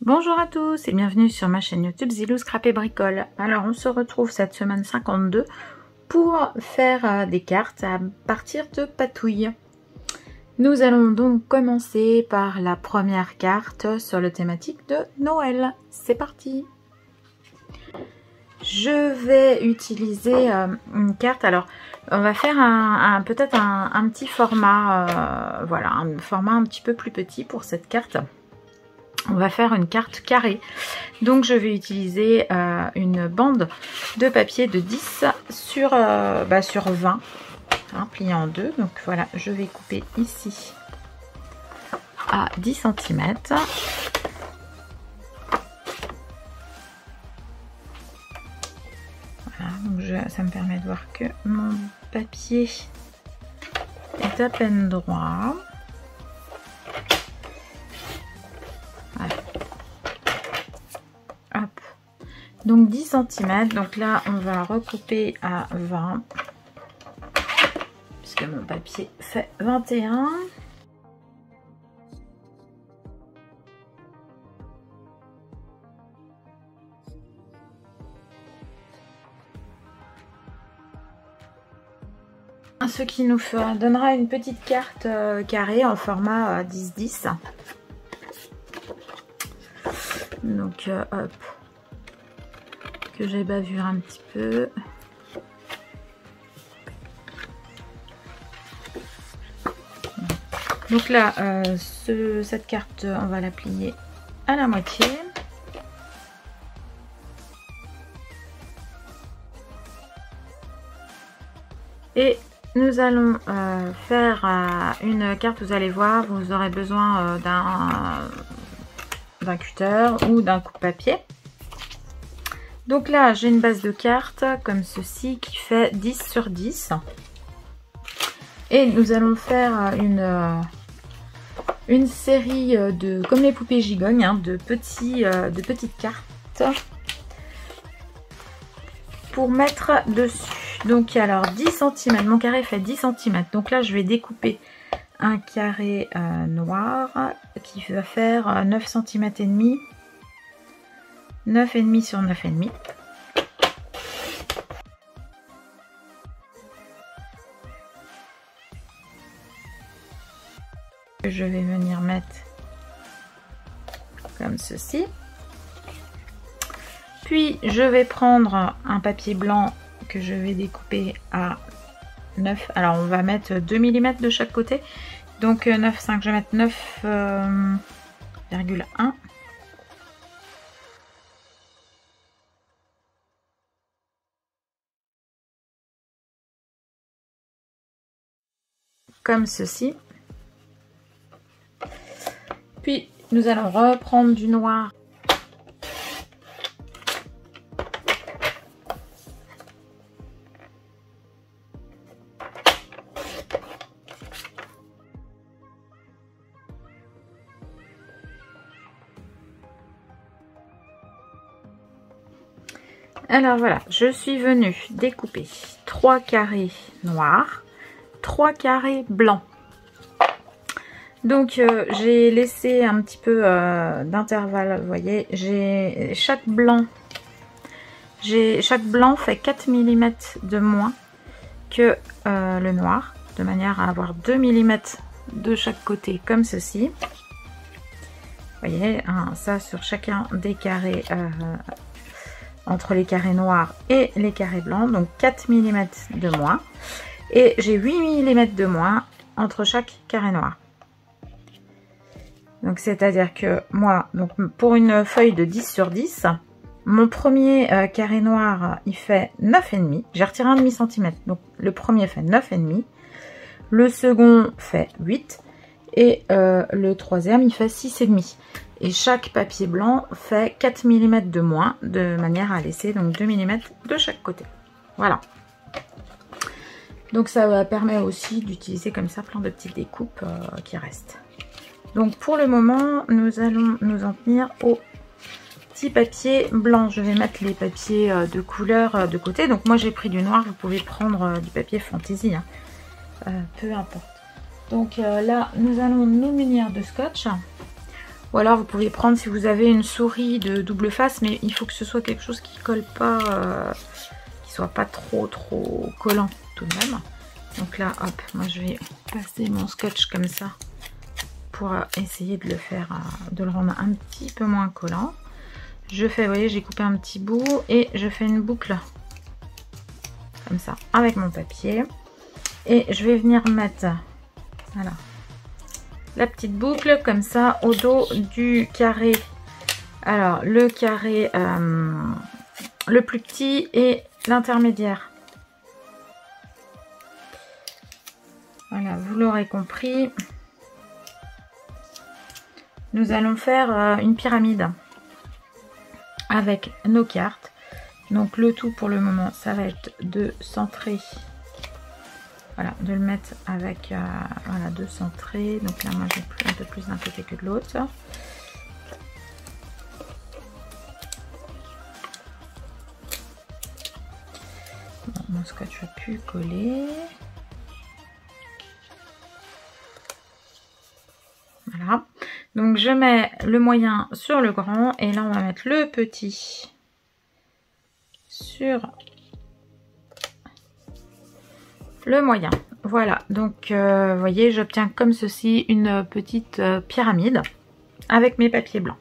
Bonjour à tous et bienvenue sur ma chaîne YouTube Zilou Scrap et Bricole. Alors on se retrouve cette semaine 52 pour faire des cartes à partir de patouilles. Nous allons donc commencer par la première carte sur le thématique de Noël. C'est parti! Je vais utiliser une carte, alors on va faire peut-être un petit format, voilà, un format un petit peu plus petit pour cette carte. On va faire une carte carrée, donc je vais utiliser une bande de papier de 10 sur 20, hein, plié en deux. Donc voilà, je vais couper ici à 10 cm. Voilà, donc ça me permet de voir que mon papier est à peine droit. Hop. Donc 10 cm, donc là on va recouper à 20 puisque mon papier fait 21. Ce qui nous donnera une petite carte carrée en format 10-10. Donc hop, que j'ai bavure un petit peu. Donc là, cette carte, on va la plier à la moitié. Et nous allons faire une carte, vous allez voir, vous aurez besoin d'un cutter ou d'un coupe-papier. Donc là, j'ai une base de cartes comme ceci qui fait 10 sur 10. Et nous allons faire une série comme les poupées gigognes, hein, de petites cartes pour mettre dessus. Donc alors 10 cm, mon carré fait 10 cm. Donc là, je vais découper un carré noir qui va faire 9 cm et demi, 9,5 sur 9,5. Je vais venir mettre comme ceci. Puis je vais prendre un papier blanc que je vais découper à 9. Alors on va mettre 2 mm de chaque côté. Donc 9,5, je vais mettre 9,1. Comme ceci. Puis nous allons reprendre du noir. Alors voilà, je suis venue découper 3 carrés noirs, 3 carrés blancs. Donc j'ai laissé un petit peu d'intervalle, vous voyez, chaque blanc fait 4 mm de moins que le noir, de manière à avoir 2 mm de chaque côté comme ceci. Vous voyez, hein, ça sur chacun des carrés, entre les carrés noirs et les carrés blancs, donc 4 mm de moins. Et j'ai 8 mm de moins entre chaque carré noir. Donc c'est-à-dire que moi, donc pour une feuille de 10 sur 10, mon premier carré noir, il fait 9,5. J'ai retiré un demi-centimètre. Donc le premier fait 9,5. Le second fait 8. Et le troisième, il fait 6,5. Et chaque papier blanc fait 4 mm de moins, de manière à laisser donc 2 mm de chaque côté. Voilà. Donc ça permet aussi d'utiliser comme ça plein de petites découpes qui restent. Donc pour le moment, nous allons nous en tenir au petit papier blanc. Je vais mettre les papiers de couleur de côté. Donc moi j'ai pris du noir, vous pouvez prendre du papier fantaisie, hein. Peu importe. Donc là, nous allons nous munir de scotch. Ou alors vous pouvez prendre si vous avez une souris de double face, mais il faut que ce soit quelque chose qui colle pas, qui soit pas trop collant tout de même. Donc là, hop, moi je vais passer mon scotch comme ça pour essayer de le faire, de le rendre un petit peu moins collant. Je fais, vous voyez, j'ai coupé un petit bout et je fais une boucle comme ça avec mon papier. Et je vais venir mettre, voilà, la petite boucle comme ça au dos du carré. Alors le carré le plus petit et l'intermédiaire. Voilà, vous l'aurez compris. Nous allons faire une pyramide avec nos cartes. Donc le tout pour le moment, ça va être de centrer. Voilà, de le mettre avec, voilà, de centrer. Donc là, moi, j'ai un peu plus d'un côté que de l'autre. Bon, mon scotch va plus coller. Voilà. Donc, je mets le moyen sur le grand. Et là, on va mettre le petit sur le moyen. Voilà, donc vous voyez, j'obtiens comme ceci une petite pyramide avec mes papiers blancs.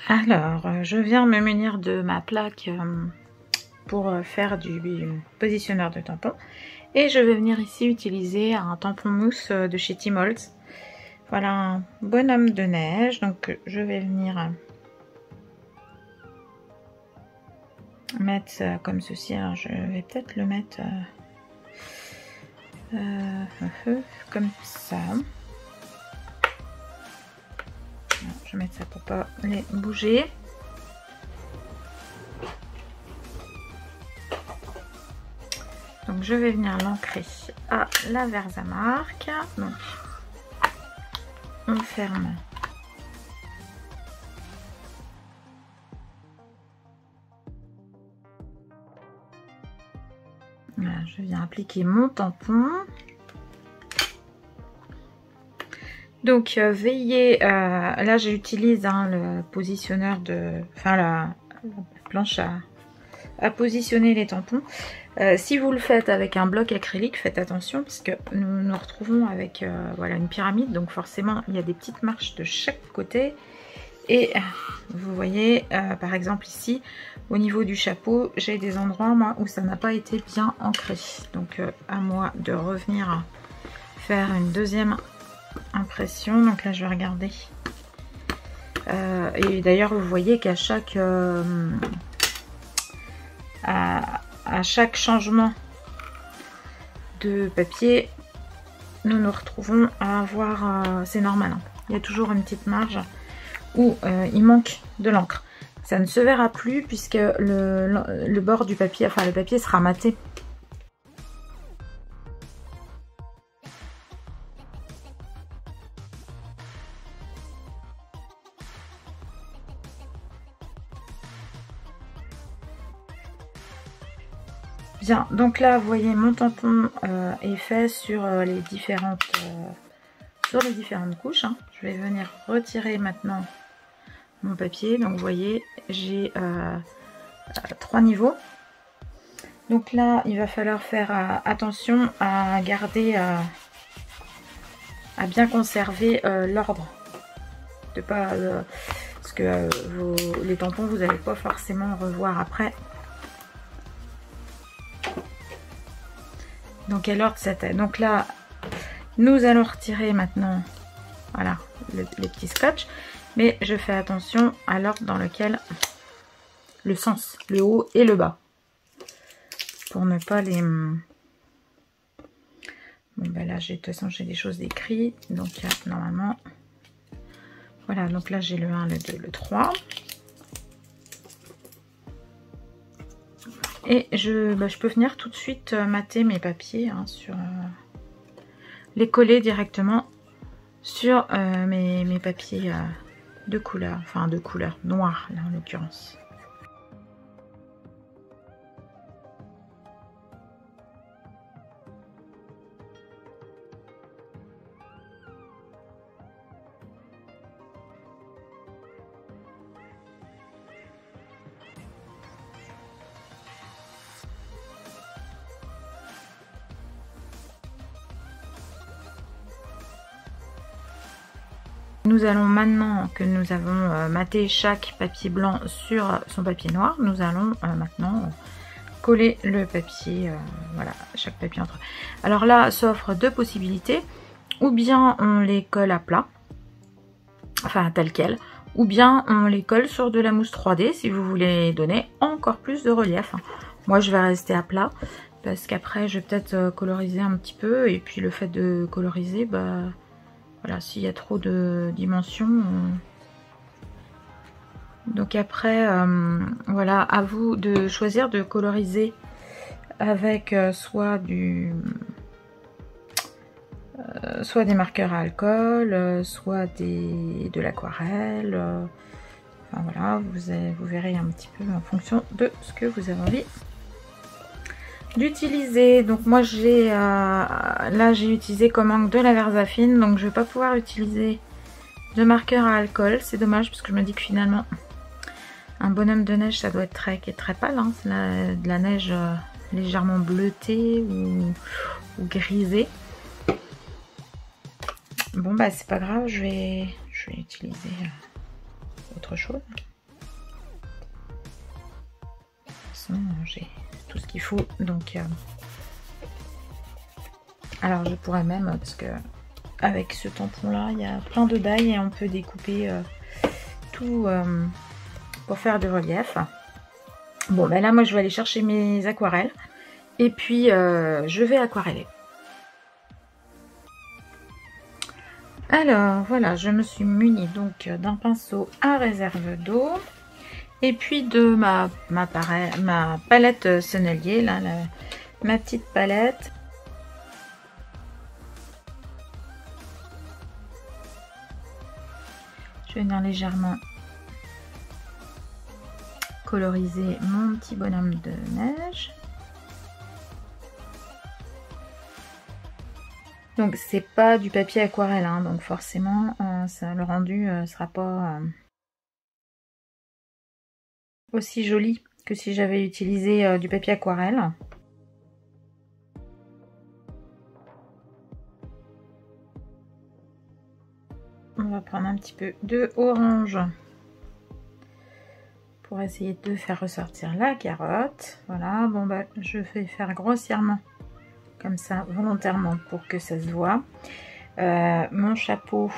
Alors, je viens me munir de ma plaque pour faire du positionneur de tampon. Et je vais venir ici utiliser un tampon mousse de chez Tmall. Voilà, un bonhomme de neige. Donc, je vais venir mettre comme ceci. Alors je vais peut-être le mettre comme ça. Alors, je vais mettre ça pour pas les bouger. Donc je vais venir l'ancrer à la Versamark. Donc on ferme. Voilà, je viens appliquer mon tampon. Donc veillez, là j'utilise le positionneur de, enfin la planche à positionner les tampons. Si vous le faites avec un bloc acrylique, faites attention parce que nous nous retrouvons avec voilà, une pyramide, donc forcément il y a des petites marches de chaque côté. Et vous voyez, par exemple ici, au niveau du chapeau, j'ai des endroits moi où ça n'a pas été bien ancré. Donc à moi de revenir faire une deuxième impression. Donc là je vais regarder. Et d'ailleurs vous voyez qu'à chaque à chaque changement de papier, nous nous retrouvons à avoir, c'est normal, hein, il y a toujours une petite marge où il manque de l'encre. Ça ne se verra plus puisque le bord du papier, enfin le papier sera maté. Bien, donc là vous voyez mon tampon est fait sur les différentes couches, hein. Je vais venir retirer maintenant mon papier. Donc vous voyez j'ai 3 niveaux. Donc là il va falloir faire attention à garder, à bien conserver l'ordre, de pas parce que les tampons vous n'allez pas forcément revoir après. Donc quel ordre c'était. Donc là nous allons retirer maintenant, voilà, les petits scotch, mais je fais attention à l'ordre dans lequel, le sens, le haut et le bas, pour ne pas les... Bon ben là de toute façon j'ai des choses écrites, donc normalement, voilà, donc là j'ai le 1, le 2, le 3. Et je peux venir tout de suite mater mes papiers, hein, sur les coller directement sur mes papiers de couleur, enfin de couleur noire là en l'occurrence. Nous allons, maintenant que nous avons maté chaque papier blanc sur son papier noir, nous allons maintenant coller le papier, voilà, chaque papier entre eux. Alors là, ça offre deux possibilités. Ou bien on les colle à plat, enfin tel quel, ou bien on les colle sur de la mousse 3D si vous voulez donner encore plus de relief. Moi je vais rester à plat parce qu'après je vais peut-être coloriser un petit peu, et puis le fait de coloriser, bah voilà, s'il y a trop de dimensions. Donc après, voilà, à vous de choisir de coloriser avec soit des marqueurs à alcool, soit de l'aquarelle. Enfin voilà, vous verrez un petit peu en fonction de ce que vous avez envie d'utiliser. Donc moi là j'ai utilisé comme encre de la Versafine, donc je vais pas pouvoir utiliser de marqueur à alcool. C'est dommage parce que je me dis que finalement un bonhomme de neige ça doit être très pâle, hein. C'est de la neige légèrement bleutée ou grisée. Bon bah c'est pas grave, je vais utiliser autre chose. De toute façon j'ai tout ce qu'il faut, donc alors je pourrais même, parce que avec ce tampon là il y a plein de dailles et on peut découper tout pour faire du relief. Bon ben là moi je vais aller chercher mes aquarelles et puis je vais aquareller. Alors voilà, je me suis munie donc d'un pinceau à réserve d'eau et puis de ma palette Sennelier, là, ma petite palette. Je vais venir légèrement coloriser mon petit bonhomme de neige. Donc c'est pas du papier aquarelle, hein, donc forcément le rendu sera pas aussi joli que si j'avais utilisé du papier aquarelle. On va prendre un petit peu de orange pour essayer de faire ressortir la carotte. Voilà, bon bah je vais faire grossièrement comme ça volontairement pour que ça se voit. Mon chapeau,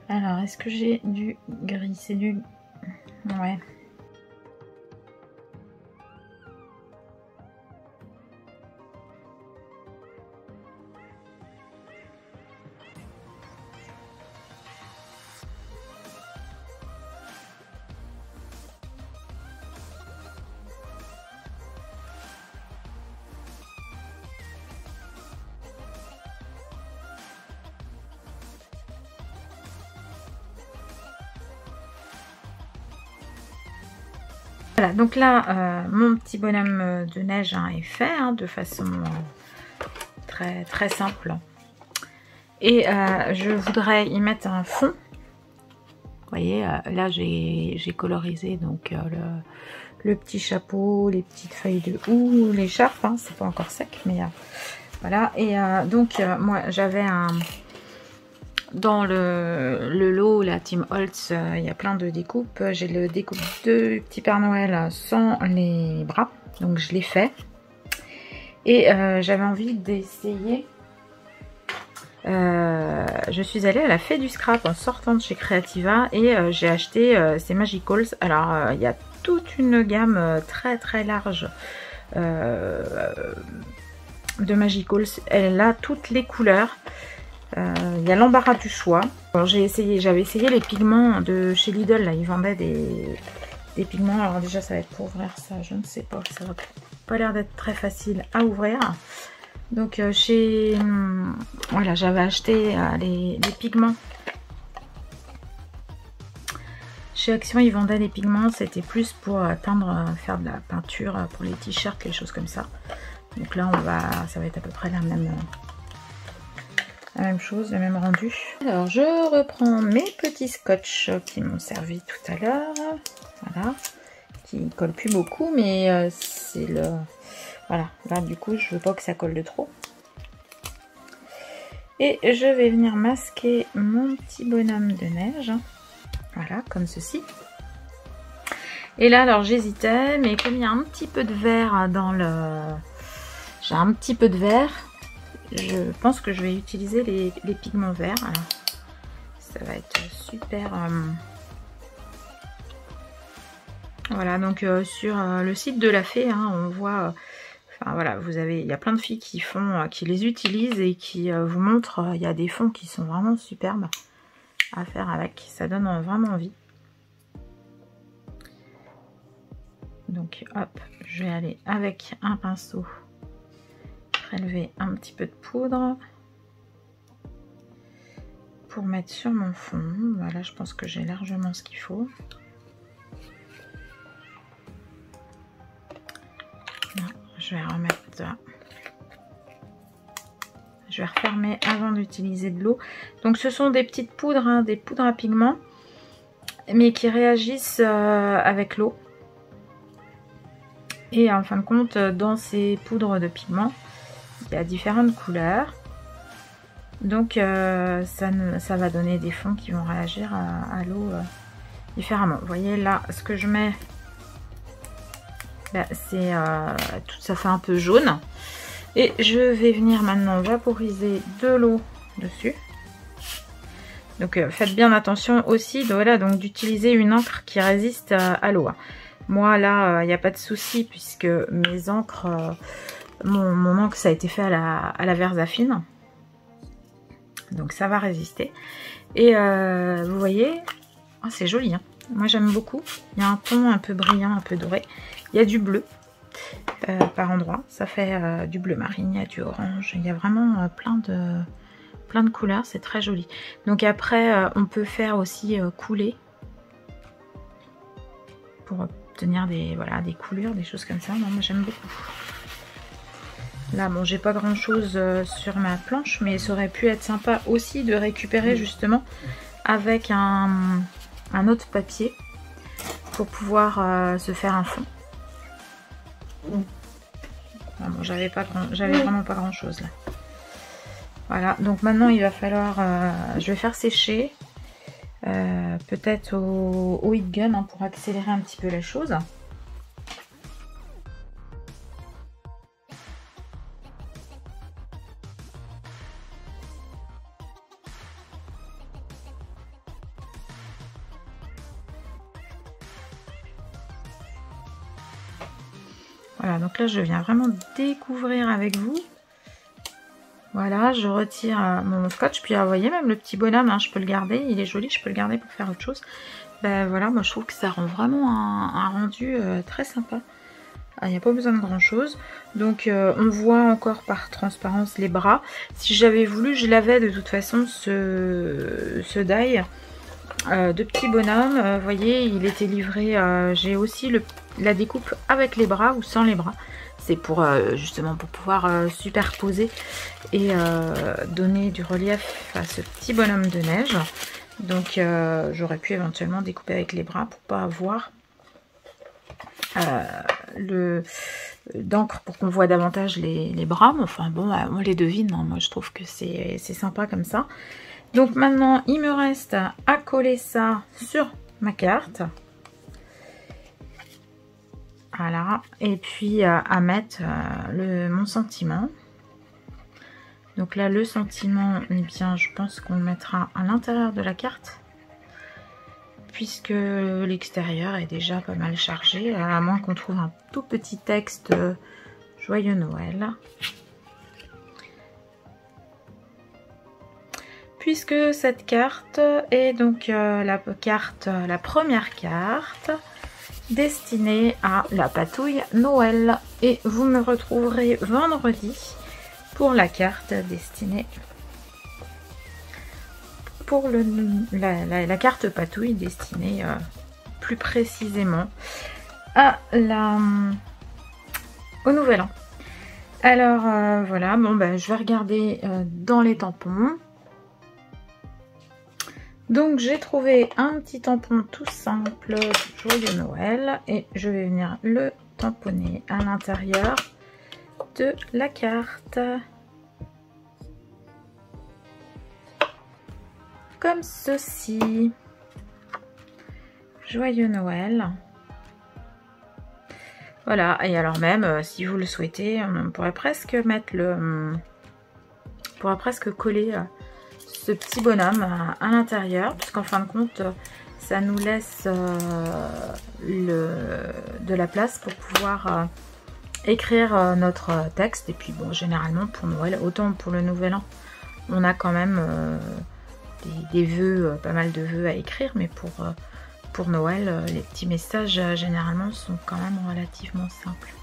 alors est-ce que j'ai du gris? C'est du... ouais. Voilà, donc là, mon petit bonhomme de neige est fait de façon très simple. Et je voudrais y mettre un fond. Vous voyez, là j'ai colorisé donc le petit chapeau, les petites feuilles de houx, l'écharpe, c'est pas encore sec, mais voilà. Et donc moi j'avais dans le lot, la Team Holtz, il y a plein de découpes. J'ai le découpe de Petit Père Noël sans les bras, donc je l'ai fait. Et j'avais envie d'essayer. Je suis allée à la Fée du Scrap en sortant de chez Creativa et j'ai acheté ces Magicals. Alors il y a toute une gamme très large de Magicals. Elle a toutes les couleurs. Il y a l'embarras du choix. J'avais essayé les pigments de chez Lidl, là ils vendaient des pigments. Alors déjà ça va être pour ouvrir ça, je ne sais pas, ça va pas l'air d'être très facile à ouvrir. Donc voilà, j'avais acheté les pigments. Chez Action ils vendaient des pigments, c'était plus pour teindre, faire de la peinture pour les t-shirts, les choses comme ça. Donc là ça va être à peu près la même chose, le même rendu. Alors je reprends mes petits scotch qui m'ont servi tout à l'heure. Voilà. Qui collent plus beaucoup, mais c'est le... Voilà, là du coup je veux pas que ça colle de trop. Et je vais venir masquer mon petit bonhomme de neige. Voilà, comme ceci. Et là, alors j'hésitais, mais comme il y a un petit peu de vert dans le... J'ai un petit peu de vert, je pense que je vais utiliser les pigments verts. Alors, ça va être super... Voilà, donc sur le site de la Fée, hein, on voit... Enfin voilà, il y a plein de filles qui les utilisent et qui vous montrent. Il y a des fonds qui sont vraiment superbes à faire avec. Ça donne vraiment envie. Donc hop, je vais aller avec un pinceau prélever un petit peu de poudre pour mettre sur mon fond. Voilà, je pense que j'ai largement ce qu'il faut. Non, je vais remettre... Je vais refermer avant d'utiliser de l'eau. Donc ce sont des petites poudres, hein, des poudres à pigments, mais qui réagissent avec l'eau. Et en fin de compte, dans ces poudres de pigments, il y a différentes couleurs. Donc ça va donner des fonds qui vont réagir à l'eau différemment. Vous voyez là, ce que je mets, c'est tout ça fait un peu jaune. Et je vais venir maintenant vaporiser de l'eau dessus. Donc faites bien attention aussi voilà, donc d'utiliser une encre qui résiste à l'eau. Moi là, il n'y a pas de souci puisque mes encres, mon encre ça a été fait à la Versafine. Donc ça va résister. Et vous voyez, oh, c'est joli. Hein. Moi j'aime beaucoup. Il y a un ton un peu brillant, un peu doré. Il y a du bleu. Par endroit, ça fait du bleu marine, il y a du orange, il y a vraiment plein de couleurs, c'est très joli. Donc après on peut faire aussi couler pour obtenir des couleurs, des choses comme ça. Non, moi j'aime beaucoup. Là bon, j'ai pas grand chose sur ma planche, mais ça aurait pu être sympa aussi de récupérer justement avec un autre papier pour pouvoir se faire un fond. Ah bon, j'avais vraiment pas grand chose là. Voilà, donc maintenant il va falloir, je vais faire sécher, peut-être au heat gun hein, pour accélérer un petit peu la chose. Voilà, donc là je viens vraiment découvrir avec vous. Voilà, je retire mon scotch, puis vous voyez même le petit bonhomme, hein, je peux le garder, il est joli, je peux le garder pour faire autre chose. Ben voilà, moi je trouve que ça rend vraiment un rendu très sympa. Il n'y a pas besoin de grand chose. Donc on voit encore par transparence les bras. Si j'avais voulu, je l'avais de toute façon ce die de petit bonhomme. Vous voyez, il était livré, j'ai aussi la découpe avec les bras ou sans les bras. C'est pour justement pour pouvoir superposer et donner du relief à ce petit bonhomme de neige. Donc j'aurais pu éventuellement découper avec les bras pour pas avoir d'encre pour qu'on voit davantage les bras. Mais enfin bon, moi les devine, hein, moi je trouve que c'est sympa comme ça. Donc maintenant il me reste à coller ça sur ma carte. Voilà, et puis à mettre mon sentiment. Donc là, le sentiment, eh bien, je pense qu'on le mettra à l'intérieur de la carte, puisque l'extérieur est déjà pas mal chargé, à moins qu'on trouve un tout petit texte Joyeux Noël. Puisque cette carte est donc la première carte destinée à la patouille Noël. Et vous me retrouverez vendredi pour la carte destinée pour la carte patouille destinée plus précisément au Nouvel An. Alors voilà, bon ben je vais regarder dans les tampons. Donc j'ai trouvé un petit tampon tout simple, Joyeux Noël, et je vais venir le tamponner à l'intérieur de la carte. comme ceci. Joyeux Noël. Voilà, et alors même, si vous le souhaitez, on pourrait presque mettre on pourrait presque coller ce petit bonhomme à l'intérieur, puisqu'en fin de compte, ça nous laisse de la place pour pouvoir écrire notre texte. Et puis bon, généralement pour Noël, autant pour le Nouvel An, on a quand même des vœux, pas mal de vœux à écrire, mais pour Noël, les petits messages généralement sont quand même relativement simples.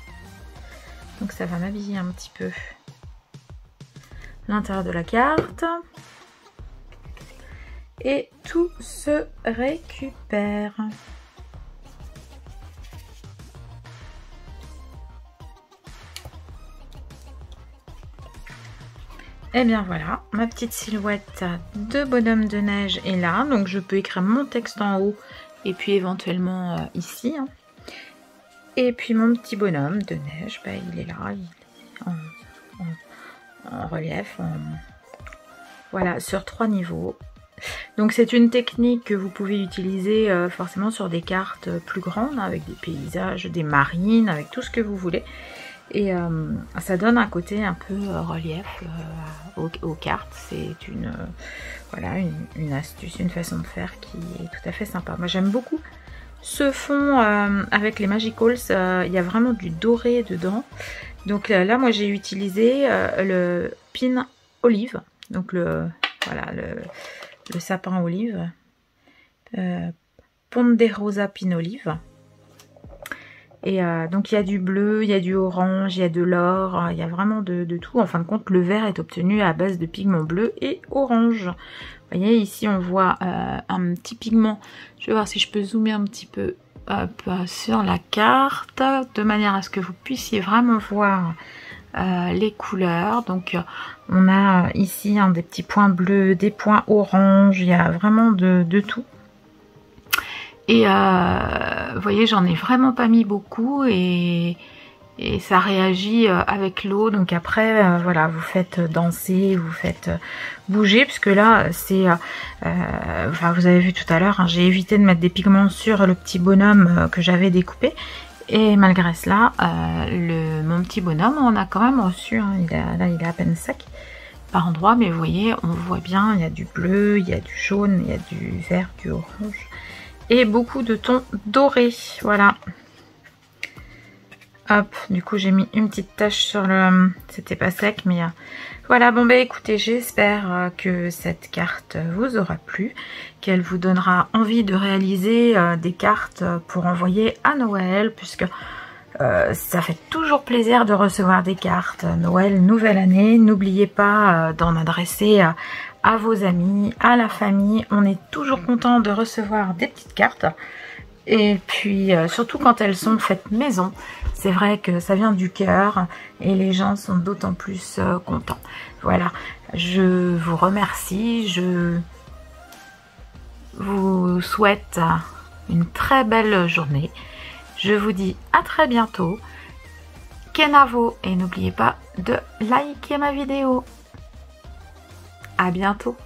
Donc ça va m'habiller un petit peu l'intérieur de la carte. Et tout se récupère. Et bien voilà, ma petite silhouette de bonhomme de neige est là. Donc je peux écrire mon texte en haut et puis éventuellement ici. Hein. Et puis mon petit bonhomme de neige, bah, il est là, il est en relief. Voilà, sur 3 niveaux. Donc c'est une technique que vous pouvez utiliser forcément sur des cartes plus grandes, hein, avec des paysages, des marines, avec tout ce que vous voulez. Et ça donne un côté un peu relief aux cartes. C'est voilà, une astuce, une façon de faire qui est tout à fait sympa. Moi j'aime beaucoup ce fond avec les Magicals. Il y a vraiment du doré dedans. Donc là moi j'ai utilisé le pin olive. Donc voilà, le sapin olive. Ponderosa pin olive. Et donc il y a du bleu, il y a du orange, il y a de l'or, il y a vraiment de tout. En fin de compte, le vert est obtenu à base de pigments bleus et orange. Vous voyez, ici on voit un petit pigment. Je vais voir si je peux zoomer un petit peu sur la carte, de manière à ce que vous puissiez vraiment voir les couleurs. Donc on a ici des petits points bleus, des points orange, il y a vraiment de tout. Et vous voyez, j'en ai vraiment pas mis beaucoup et ça réagit avec l'eau. Donc après, voilà, vous faites danser, vous faites bouger, puisque là, c'est... enfin, vous avez vu tout à l'heure, hein, j'ai évité de mettre des pigments sur le petit bonhomme que j'avais découpé. Et malgré cela, mon petit bonhomme, on a quand même reçu, hein, là, il est à peine sec par endroit, mais vous voyez, on voit bien, il y a du bleu, il y a du jaune, il y a du vert, du orange. Et beaucoup de tons dorés, voilà. Hop, du coup j'ai mis une petite tache sur le... C'était pas sec, mais voilà. Bon bah écoutez, j'espère que cette carte vous aura plu, qu'elle vous donnera envie de réaliser des cartes pour envoyer à Noël, puisque ça fait toujours plaisir de recevoir des cartes Noël, nouvelle année. N'oubliez pas d'en adresser à vos amis, à la famille. On est toujours content de recevoir des petites cartes. Et puis surtout quand elles sont faites maison, c'est vrai que ça vient du cœur et les gens sont d'autant plus contents. Voilà, je vous remercie, je vous souhaite une très belle journée. Je vous dis à très bientôt. Kenavo, et n'oubliez pas de liker ma vidéo. À bientôt.